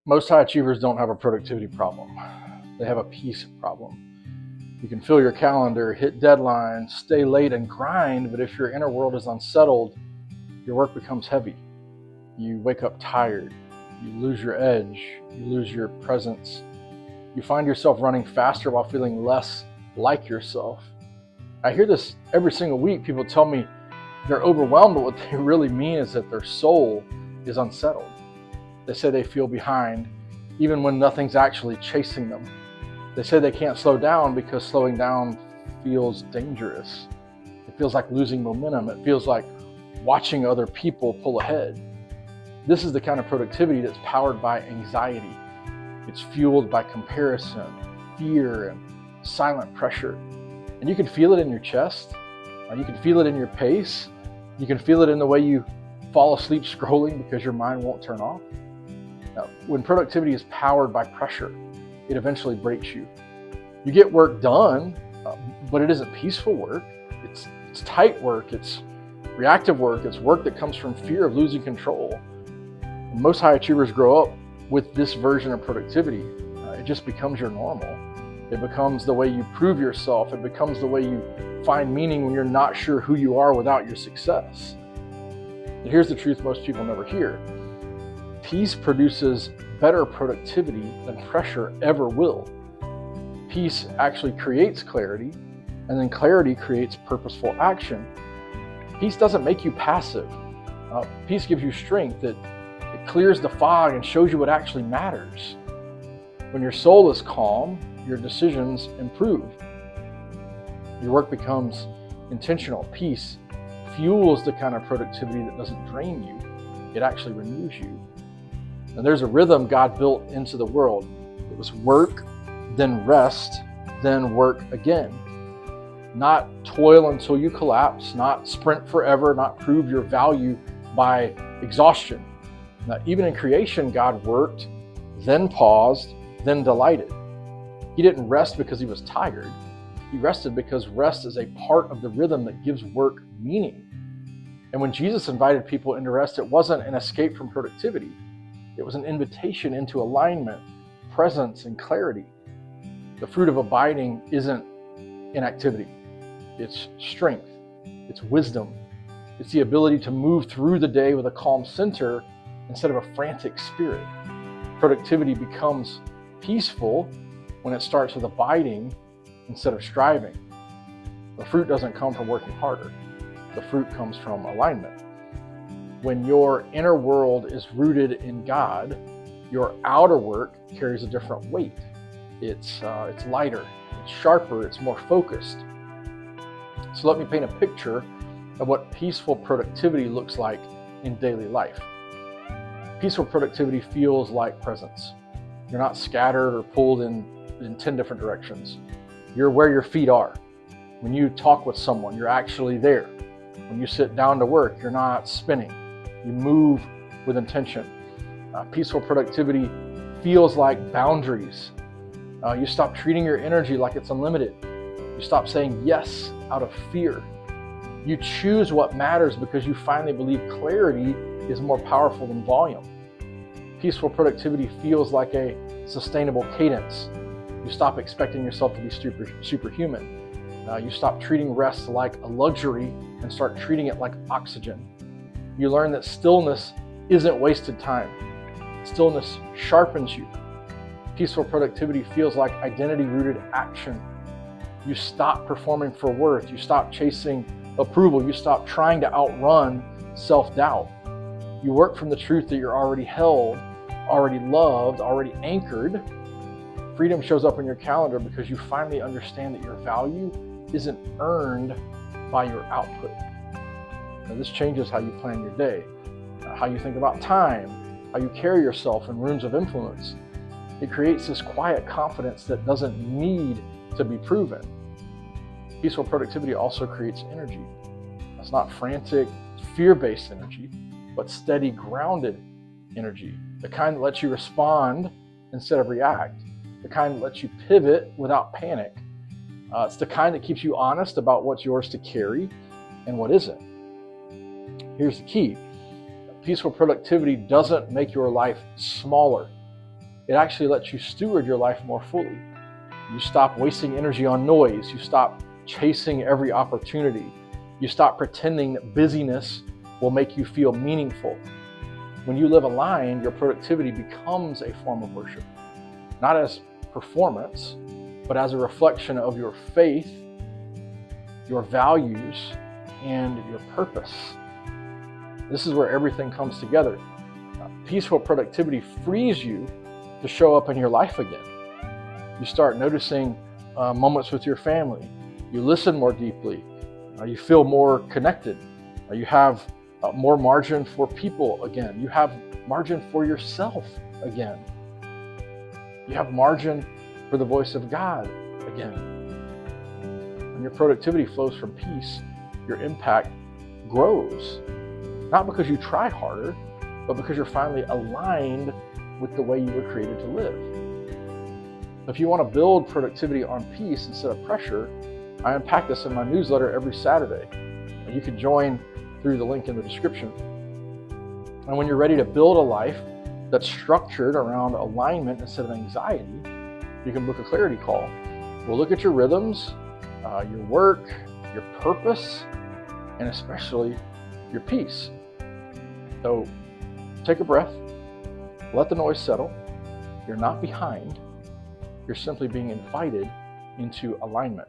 Most high achievers don't have a productivity problem. They have a peace problem. You can fill your calendar, hit deadlines, stay late and grind, but if your inner world is unsettled, your work becomes heavy. You wake up tired. You lose your edge. You lose your presence. You find yourself running faster while feeling less like yourself. I hear this every single week. People tell me they're overwhelmed, but what they really mean is that their soul is unsettled. They say they feel behind, even when nothing's actually chasing them. They say they can't slow down because slowing down feels dangerous. It feels like losing momentum. It feels like watching other people pull ahead. This is the kind of productivity that's powered by anxiety. It's fueled by comparison, fear, and silent pressure. And you can feel it in your chest. You can feel it in your pace. You can feel it in the way you fall asleep scrolling because your mind won't turn off. Now, when productivity is powered by pressure, it eventually breaks you. You get work done, but it isn't peaceful work. It's tight work. It's reactive work. It's work that comes from fear of losing control. Most high achievers grow up with this version of productivity. It just becomes your normal. It becomes the way you prove yourself. It becomes the way you find meaning when you're not sure who you are without your success. And here's the truth most people never hear. Peace produces better productivity than pressure ever will. Peace actually creates clarity, and then clarity creates purposeful action. Peace doesn't make you passive. Peace gives you strength. It clears the fog and shows you what actually matters. When your soul is calm, your decisions improve. Your work becomes intentional. Peace fuels the kind of productivity that doesn't drain you. It actually renews you. And there's a rhythm God built into the world. It was work, then rest, then work again. Not toil until you collapse, not sprint forever, not prove your value by exhaustion. Now, even in creation, God worked, then paused, then delighted. He didn't rest because he was tired. He rested because rest is a part of the rhythm that gives work meaning. And when Jesus invited people into rest, it wasn't an escape from productivity. It was an invitation into alignment, presence, and clarity. The fruit of abiding isn't inactivity. It's strength. It's wisdom. It's the ability to move through the day with a calm center instead of a frantic spirit. Productivity becomes peaceful when it starts with abiding instead of striving. The fruit doesn't come from working harder. The fruit comes from alignment. When your inner world is rooted in God, your outer work carries a different weight. It's lighter, it's sharper, it's more focused. So let me paint a picture of what peaceful productivity looks like in daily life. Peaceful productivity feels like presence. You're not scattered or pulled in 10 different directions. You're where your feet are. When you talk with someone, you're actually there. When you sit down to work, you're not spinning. You move with intention. Peaceful productivity feels like boundaries. You stop treating your energy like it's unlimited. You stop saying yes out of fear. You choose what matters because you finally believe clarity is more powerful than volume. Peaceful productivity feels like a sustainable cadence. You stop expecting yourself to be superhuman. You stop treating rest like a luxury and start treating it like oxygen. You learn that stillness isn't wasted time. Stillness sharpens you. Peaceful productivity feels like identity-rooted action. You stop performing for worth. You stop chasing approval. You stop trying to outrun self-doubt. You work from the truth that you're already held, already loved, already anchored. Freedom shows up in your calendar because you finally understand that your value isn't earned by your output. Now, this changes how you plan your day, how you think about time, how you carry yourself in rooms of influence. It creates this quiet confidence that doesn't need to be proven. Peaceful productivity also creates energy. It's not frantic, fear-based energy, but steady, grounded energy. The kind that lets you respond instead of react. The kind that lets you pivot without panic. It's the kind that keeps you honest about what's yours to carry and what isn't. Here's the key. Peaceful productivity doesn't make your life smaller. it actually lets you steward your life more fully. You stop wasting energy on noise. You stop chasing every opportunity. You stop pretending that busyness will make you feel meaningful. When you live aligned, your productivity becomes a form of worship, not as performance, but as a reflection of your faith, your values, and your purpose. This is where everything comes together. Peaceful productivity frees you to show up in your life again. You start noticing moments with your family. You listen more deeply. You feel more connected. You have more margin for people again. You have margin for yourself again. You have margin for the voice of God again. When your productivity flows from peace, your impact grows. Not because you try harder, but because you're finally aligned with the way you were created to live. If you want to build productivity on peace instead of pressure, I unpack this in my newsletter every Saturday. You can join through the link in the description. And when you're ready to build a life that's structured around alignment instead of anxiety, you can book a clarity call. We'll look at your rhythms, your work, your purpose, and especially your peace. So take a breath, let the noise settle. You're not behind. You're simply being invited into alignment.